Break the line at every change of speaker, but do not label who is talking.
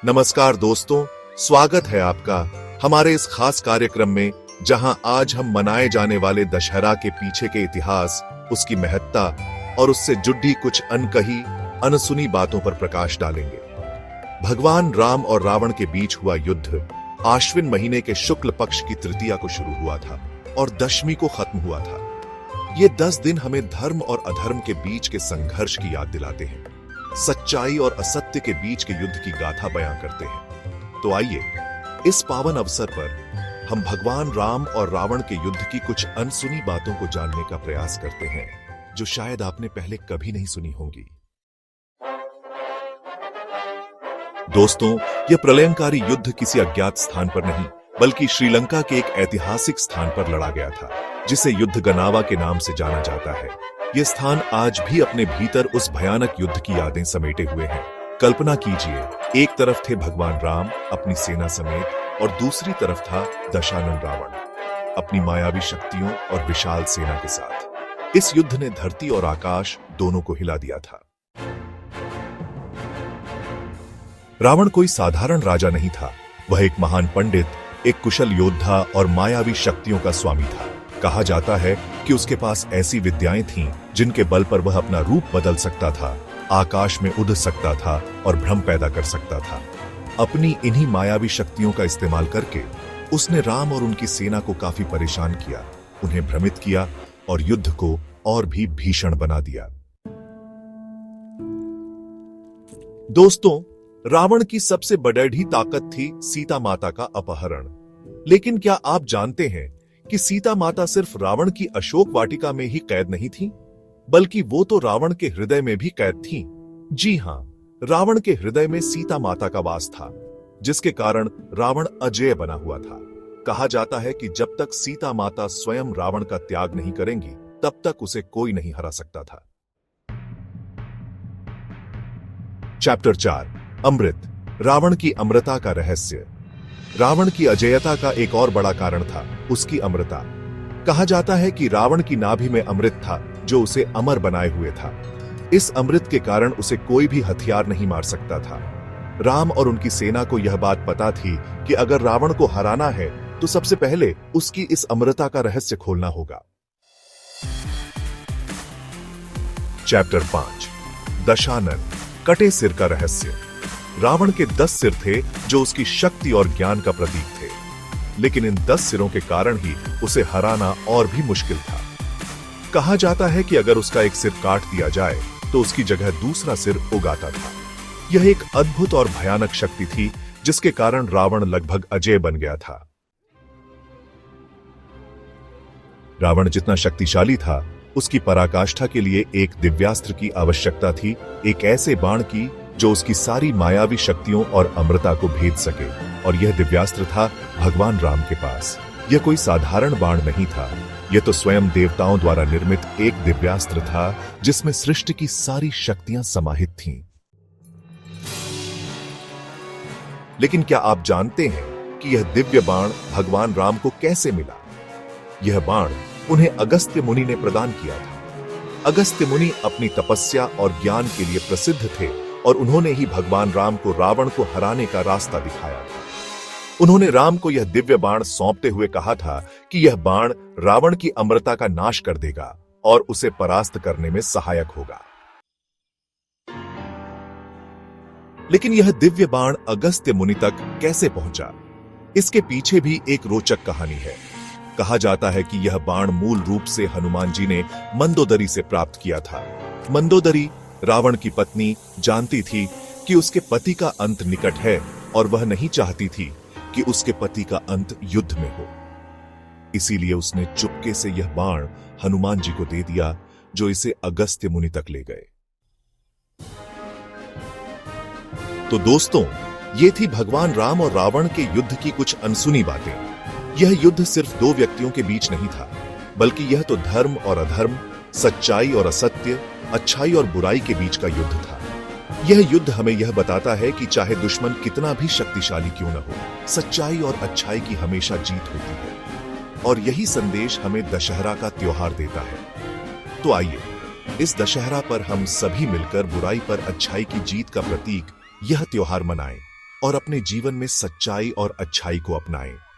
नमस्कार दोस्तों, स्वागत है आपका हमारे इस खास कार्यक्रम में, जहां आज हम मनाए जाने वाले दशहरा के पीछे के इतिहास, उसकी महत्ता और उससे जुड़ी कुछ अनकही अनसुनी बातों पर प्रकाश डालेंगे। भगवान राम और रावण के बीच हुआ युद्ध आश्विन महीने के शुक्ल पक्ष की तृतीया को शुरू हुआ था और दशमी को खत्म हुआ था। ये 10 दिन हमें धर्म और अधर्म के बीच के संघर्ष की याद दिलाते हैं, सच्चाई और असत्य के बीच के युद्ध की गाथा बयां करते हैं। तो आइए इस पावन अवसर पर हम भगवान राम और रावण के युद्ध की कुछ अनसुनी बातों को जानने का प्रयास करते हैं, जो शायद आपने पहले कभी नहीं सुनी होंगी। दोस्तों, यह प्रलयंकारी युद्ध किसी अज्ञात स्थान पर नहीं, बल्कि श्रीलंका के एक ऐतिहासिक स्थान पर लड़ा गया था, जिसे युद्ध गनावा के नाम से जाना जाता है। यह स्थान आज भी अपने भीतर उस भयानक युद्ध की यादें समेटे हुए है। कल्पना कीजिए, एक तरफ थे भगवान राम अपनी सेना समेत और दूसरी तरफ था दशानन रावण अपनी मायावी शक्तियों और विशाल सेना के साथ। इस युद्ध ने धरती और आकाश दोनों को हिला दिया था। रावण कोई साधारण राजा नहीं था, वह एक महान पंडित, एक कुशल योद्धा और मायावी शक्तियों का स्वामी था। कहा जाता है कि उसके पास ऐसी विद्याएं थीं जिनके बल पर वह अपना रूप बदल सकता था, आकाश में उड़ सकता था और भ्रम पैदा कर सकता था। अपनी इन्हीं मायावी शक्तियों का इस्तेमाल करके उसने राम और उनकी सेना को काफी परेशान किया, उन्हें भ्रमित किया और युद्ध को और भी भीषण बना दिया। दोस्तों, रावण की सबसे बड़ी ताकत थी सीता माता का अपहरण। लेकिन क्या आप जानते हैं कि सीता माता सिर्फ रावण की अशोक वाटिका में ही कैद नहीं थी, बल्कि वो तो रावण के हृदय में भी कैद थी। जी हां, रावण के हृदय में सीता माता का वास था, जिसके कारण रावण अजेय बना हुआ था। कहा जाता है कि जब तक सीता माता स्वयं रावण का त्याग नहीं करेंगी, तब तक उसे कोई नहीं हरा सकता था। चैप्टर 4, अमृत, रावण की अमृता का रहस्य। रावण की अजेयता का एक और बड़ा कारण था उसकी अमृता। कहा जाता है कि रावण की नाभि में अमृत था, जो उसे अमर बनाए हुए था। इस अमृत के कारण उसे कोई भी हथियार नहीं मार सकता था। राम और उनकी सेना को यह बात पता थी कि अगर रावण को हराना है तो सबसे पहले उसकी इस अमृता का रहस्य खोलना होगा। चैप्टर 5, दशानन, कटे सिर का रहस्य। रावण के 10 सिर थे, जो उसकी शक्ति और ज्ञान का प्रतीक थे, लेकिन इन 10 सिरों के कारण ही उसे हराना और भी मुश्किल था। कहा जाता है कि अगर उसका एक सिर काट दिया जाए तो उसकी जगह दूसरा सिर उगाता था। यह एक अद्भुत और भयानक शक्ति थी, जिसके कारण रावण लगभग अजेय बन गया था। रावण जितना शक्तिशाली था, उसकी पराकाष्ठा के लिए एक दिव्यास्त्र की आवश्यकता थी, एक ऐसे बाण की जो उसकी सारी मायावी शक्तियों और अमृता को भेद सके, और यह दिव्यास्त्र था भगवान राम के पास। यह कोई साधारण बाण नहीं था, यह तो स्वयं देवताओं द्वारा निर्मित एक दिव्यास्त्र था, जिसमें सृष्टि की सारी शक्तियां समाहित थीं। लेकिन क्या आप जानते हैं कि यह दिव्य बाण भगवान राम को कैसे मिला? यह बाण उन्हें अगस्त्य मुनि ने प्रदान किया था। अगस्त्य मुनि अपनी तपस्या और ज्ञान के लिए प्रसिद्ध थे, और उन्होंने ही भगवान राम को रावण को हराने का रास्ता दिखाया था। उन्होंने राम को यह दिव्य बाण सौंपते हुए कहा था कि यह बाण रावण की अमृता का नाश कर देगा और उसे परास्त करने में सहायक होगा। लेकिन यह दिव्य बाण अगस्त्य मुनि तक कैसे पहुंचा? इसके पीछे भी एक रोचक कहानी है। कहा जाता है कि यह बाण मूल रूप से हनुमान जी ने मंदोदरी से प्राप्त किया था। मंदोदरी, रावण की पत्नी, जानती थी कि उसके पति का अंत निकट है, और वह नहीं चाहती थी कि उसके पति का अंत युद्ध में हो। इसीलिए उसने चुपके से यह बाण हनुमान जी को दे दिया, जो इसे अगस्त्य मुनि तक ले गए। तो दोस्तों, ये थी भगवान राम और रावण के युद्ध की कुछ अनसुनी बातें। यह युद्ध सिर्फ 2 व्यक्तियों के बीच नहीं था, बल्कि यह तो धर्म और अधर्म, सच्चाई और असत्य, अच्छाई और बुराई के बीच का युद्ध था। यह युद्ध हमें यह बताता है कि चाहे दुश्मन कितना भी शक्तिशाली क्यों न हो, सच्चाई और अच्छाई की हमेशा जीत होती है। और यही संदेश हमें दशहरा का त्योहार देता है। तो आइए, इस दशहरा पर हम सभी मिलकर बुराई पर अच्छाई की जीत का प्रतीक यह त्योहार मनाएं और अपने जीवन में सच्चाई और अच्छाई को अपनाएं।